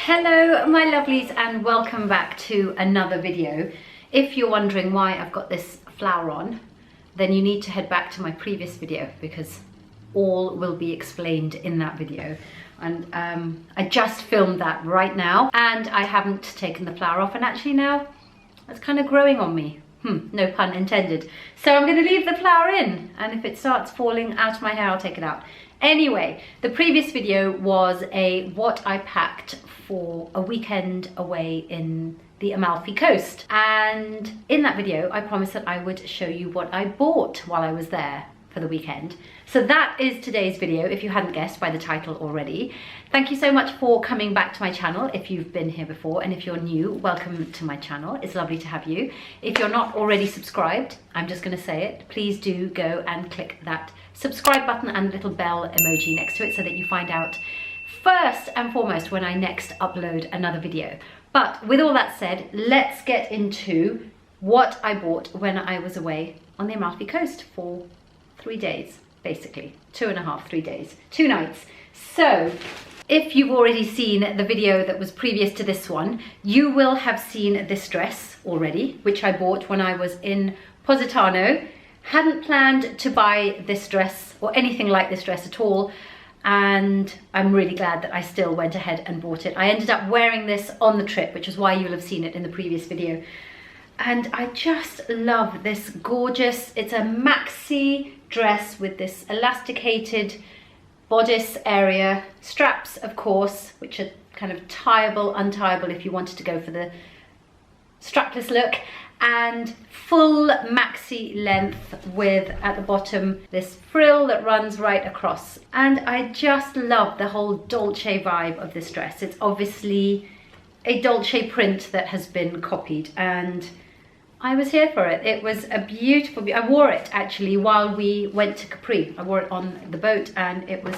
Hello my lovelies and welcome back to another video. If you're wondering why I've got this flower on, then you need to head back to my previous video because all will be explained in that video. And I just filmed that right now and I haven't taken the flower off, and actually now it's kind of growing on me. No pun intended. So I'm going to leave the flower in, and if it starts falling out of my hair I'll take it out. Anyway, the previous video was what I packed for a weekend away in the Amalfi Coast, and in that video I promised that I would show you what I bought while I was there for the weekend. So that is today's video, if you hadn't guessed by the title already. Thank you so much for coming back to my channel if you've been here before, and if you're new, welcome to my channel. It's lovely to have you. If you're not already subscribed, I'm just going to say it, please do go and click that subscribe button and little bell emoji next to it so that you find out first and foremost when I next upload another video. But with all that said, let's get into what I bought when I was away on the Amalfi Coast for 3 days, basically 2.5, 3 days, 2 nights. So if you've already seen the video that was previous to this one, you will have seen this dress already, which I bought when I was in Positano. Hadn't planned to buy this dress or anything like this dress at all, and I'm really glad that I still went ahead and bought it. I ended up wearing this on the trip, which is why you'll have seen it in the previous video. And I just love this gorgeous, it's a maxi dress with this elasticated bodice area, straps of course, which are kind of tieable, untieable if you wanted to go for the strapless look, and full maxi length with at the bottom this frill that runs right across. And I just love the whole Dolce vibe of this dress. It's obviously a Dolce print that has been copied, and I was here for it. It was a beautiful, I wore it actually while we went to Capri. I wore it on the boat and it was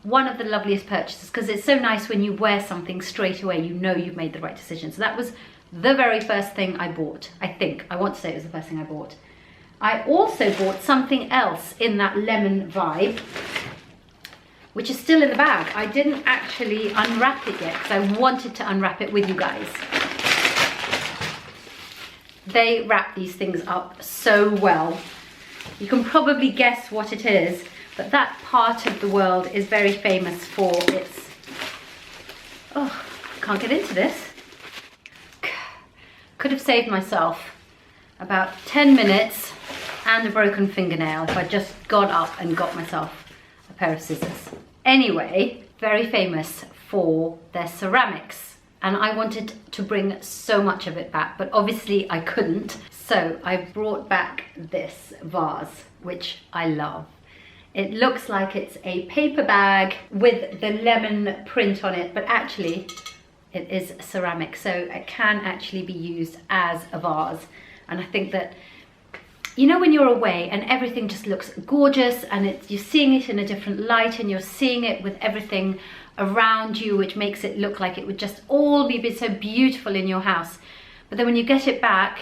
one of the loveliest purchases, because it's so nice when you wear something straight away, you know you've made the right decision. So that was the very first thing I bought. I want to say it was the first thing I bought. I also bought something else in that lemon vibe, which is still in the bag. I didn't actually unwrap it yet because I wanted to unwrap it with you guys. They wrap these things up so well. You can probably guess what it is, but that part of the world is very famous for its... Oh, can't get into this. Could have saved myself about 10 minutes and a broken fingernail if I just got up and got myself a pair of scissors. Anyway, very famous for their ceramics, and I wanted to bring so much of it back, but obviously I couldn't. So I brought back this vase, which I love. It looks like it's a paper bag with the lemon print on it, but actually it is ceramic, so it can actually be used as a vase. And I think that, you know, when you're away and everything just looks gorgeous and you're seeing it in a different light and you're seeing it with everything around you, which makes it look like it would just all be so beautiful in your house. But then when you get it back,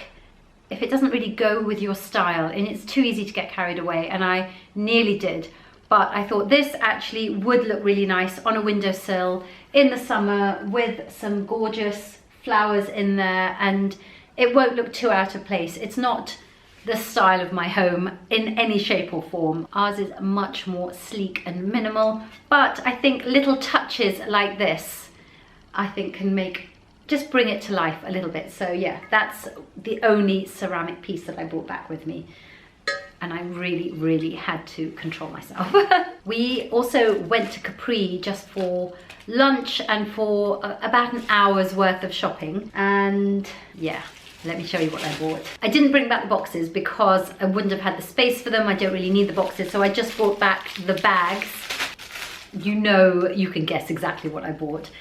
if it doesn't really go with your style, and it's too easy to get carried away, and I nearly did. But I thought this actually would look really nice on a windowsill in the summer with some gorgeous flowers in there, and it won't look too out of place. It's not the style of my home in any shape or form. Ours is much more sleek and minimal, but I think little touches like this, I think can just bring it to life a little bit. So yeah, that's the only ceramic piece that I brought back with me. And I really, really had to control myself. We also went to Capri just for lunch and for about an hour's worth of shopping. And yeah, let me show you what I bought. I didn't bring back the boxes because I wouldn't have had the space for them. I don't really need the boxes, so I just brought back the bags. You know, you can guess exactly what I bought.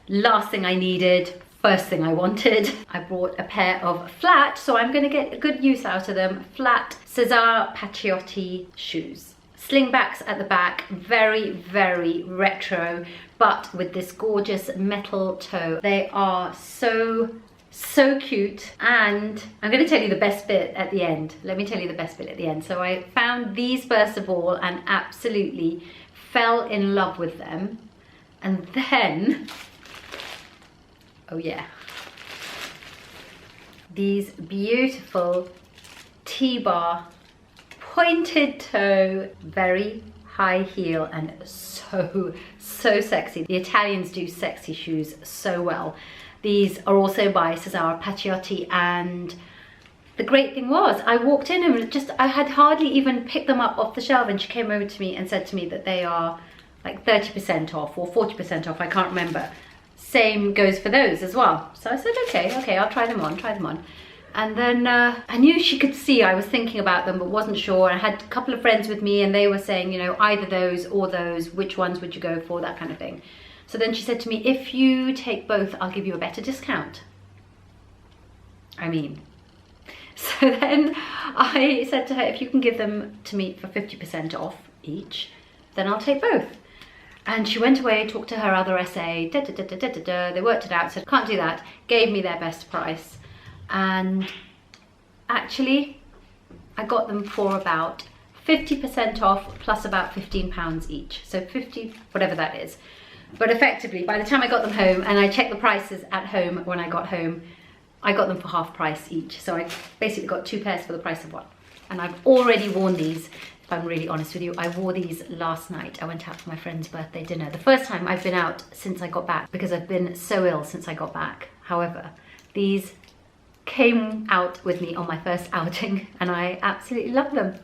Last thing I needed, first thing I wanted. I bought a pair of flat, so I'm gonna get a good use out of them, flat Cesar Pacciotti shoes. Slingbacks at the back, very, very retro, but with this gorgeous metal toe. They are so cute, and I'm going to tell you the best bit at the end. Let me tell you the best bit at the end. So I found these first of all and absolutely fell in love with them, and then Oh yeah. These beautiful T-bar pointed toe, very high heel, and so sexy. The Italians do sexy shoes so well. These are also by Cesare Paciotti, and the great thing was I walked in and I had hardly even picked them up off the shelf, and she came over to me and said to me that they are like 30% off or 40% off, I can't remember. Same goes for those as well. So I said, okay, I'll try them on. And then I knew she could see I was thinking about them but wasn't sure. I had a couple of friends with me and they were saying, you know, either those or those, which ones would you go for, that kind of thing. So then she said to me, if you take both, I'll give you a better discount. I mean, so then I said to her, if you can give them to me for 50% off each, then I'll take both. And she went away, talked to her other SA, they worked it out, said, can't do that, gave me their best price. And actually, I got them for about 50% off plus about £15 each. So 50, whatever that is. But effectively, by the time I got them home, and I checked the prices at home when I got home, I got them for half price each. So I basically got 2 pairs for the price of one. And I've already worn these, if I'm really honest with you. I wore these last night. I went out for my friend's birthday dinner. The first time I've been out since I got back, because I've been so ill since I got back. However, these came out with me on my first outing and I absolutely love them.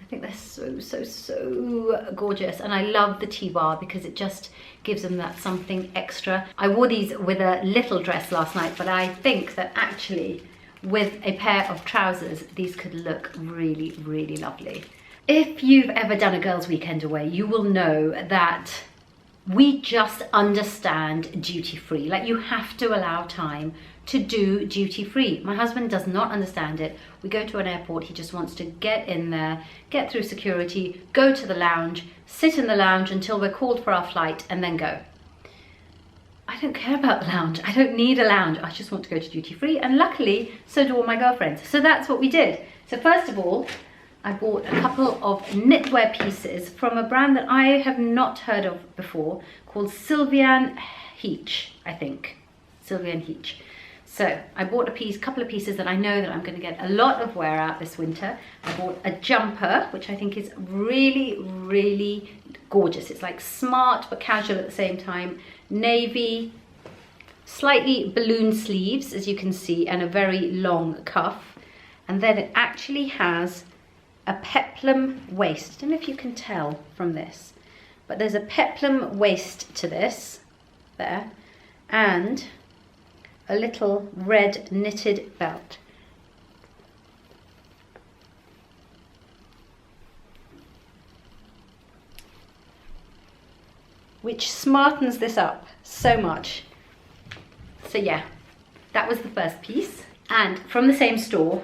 I think they're so gorgeous, and I love the T-bar because it just gives them that something extra. I wore these with a little dress last night, but I think that actually with a pair of trousers these could look really lovely. If you've ever done a girls' weekend away, you will know that we just understand duty free. Like, you have to allow time to do duty free. My husband does not understand it. We go to an airport, he just wants to get in there, get through security, go to the lounge, sit in the lounge until we're called for our flight, and then go. I don't care about the lounge. I don't need a lounge. I just want to go to duty free, and luckily so do all my girlfriends. So that's what we did. So first of all, I bought a couple of knitwear pieces from a brand that I have not heard of before, called Sylvian Heach, I think. Sylvian Heach. So I bought a couple of pieces that I know that I'm going to get a lot of wear out this winter. I bought a jumper, which I think is really gorgeous. It's like smart but casual at the same time. Navy, slightly balloon sleeves, as you can see, and a very long cuff. And then it actually has a peplum waist. I don't know if you can tell from this, but there's a peplum waist to this, there, and a little red knitted belt. Which smartens this up so much. So yeah, that was the first piece. And from the same store,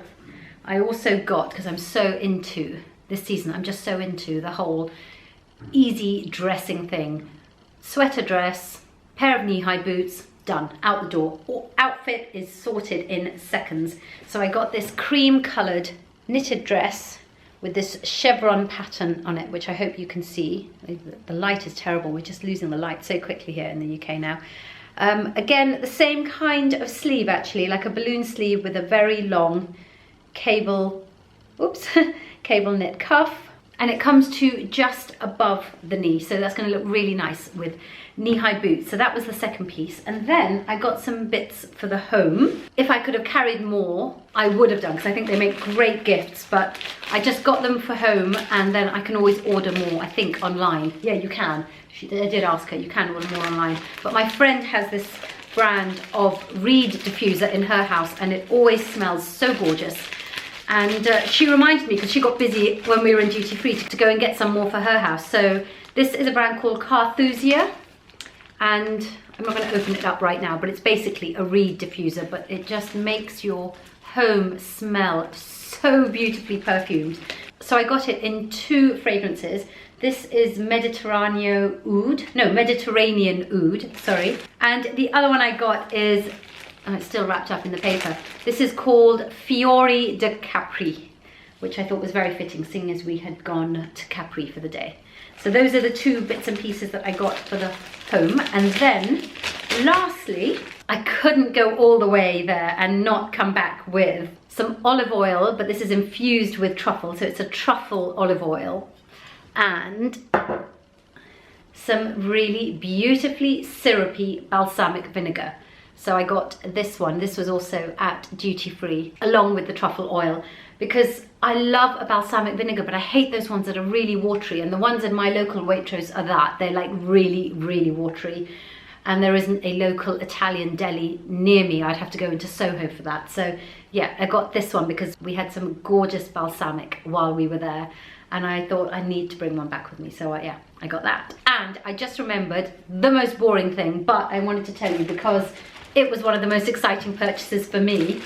I also got, because I'm so into this season, I'm just so into the whole easy dressing thing. Sweater dress, pair of knee-high boots, done, out the door. Outfit is sorted in seconds. So I got this cream coloured knitted dress with this chevron pattern on it, which I hope you can see. The light is terrible. We're just losing the light so quickly here in the UK now. Again, the same kind of sleeve actually, like a balloon sleeve with a very long cable knit cuff. And it comes to just above the knee, so that's going to look really nice with knee-high boots. So that was the second piece. And then I got some bits for the home. If I could have carried more, I would have done, because I think they make great gifts, but I just got them for home, and then I can always order more, I think, online. Yeah, you can. I did ask her, you can order more online. But my friend has this brand of reed diffuser in her house, and it always smells so gorgeous. And she reminded me, because she got busy when we were in duty free, to go and get some more for her house. So this is a brand called Carthusia, and I'm not going to open it up right now, but it's basically a reed diffuser, but it just makes your home smell so beautifully perfumed. So I got it in 2 fragrances. This is Mediterranean Oud, sorry. And the other one I got is, and it's still wrapped up in the paper. This is called Fiori de Capri, which I thought was very fitting, seeing as we had gone to Capri for the day. So those are the 2 bits and pieces that I got for the home. And then, lastly, I couldn't go all the way there and not come back with some olive oil, but this is infused with truffle, so it's a truffle olive oil, and some really beautifully syrupy balsamic vinegar. So I got this one. This was also at duty free, along with the truffle oil, because I love a balsamic vinegar, but I hate those ones that are really watery, and the ones in my local Waitrose are that. They're like really, really watery. And there isn't a local Italian deli near me. I'd have to go into Soho for that. So yeah, I got this one because we had some gorgeous balsamic while we were there, and I thought I need to bring one back with me. So yeah, I got that. And I just remembered the most boring thing, but I wanted to tell you because it was one of the most exciting purchases for me,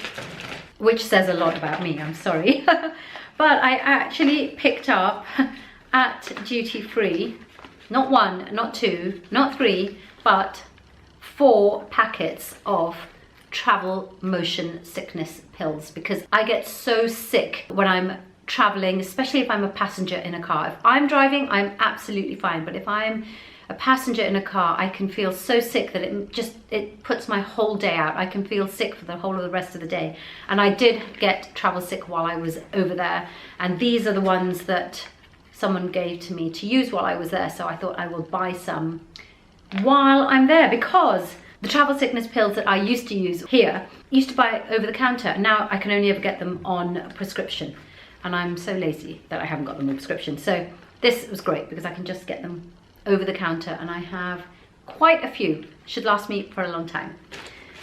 which says a lot about me, I'm sorry. But I actually picked up at duty free, not one, not two, not three, but 4 packets of travel motion sickness pills, because I get so sick when I'm traveling, especially if I'm a passenger in a car. If I'm driving, I'm absolutely fine, but if I'm a passenger in a car, I can feel so sick that it puts my whole day out. I can feel sick for the whole of the rest of the day. And I did get travel sick while I was over there, and these are the ones that someone gave to me to use while I was there, so I thought I will buy some while I'm there, because the travel sickness pills that I used to use here, used to buy over the counter, and now I can only ever get them on prescription, and I'm so lazy that I haven't got them on prescription. So this was great because I can just get them over the counter, and I have quite a few. Should last me for a long time.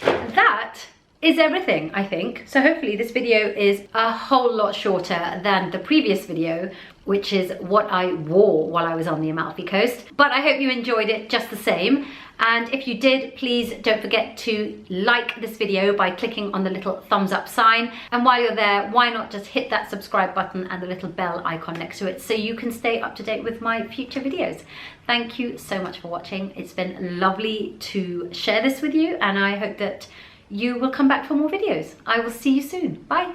That is everything, I think. So hopefully this video is a whole lot shorter than the previous video, which is what I wore while I was on the Amalfi Coast. But I hope you enjoyed it just the same. And if you did, please don't forget to like this video by clicking on the little thumbs up sign. And while you're there, why not just hit that subscribe button and the little bell icon next to it so you can stay up to date with my future videos. Thank you so much for watching. It's been lovely to share this with you, and I hope that you will come back for more videos. I will see you soon. Bye.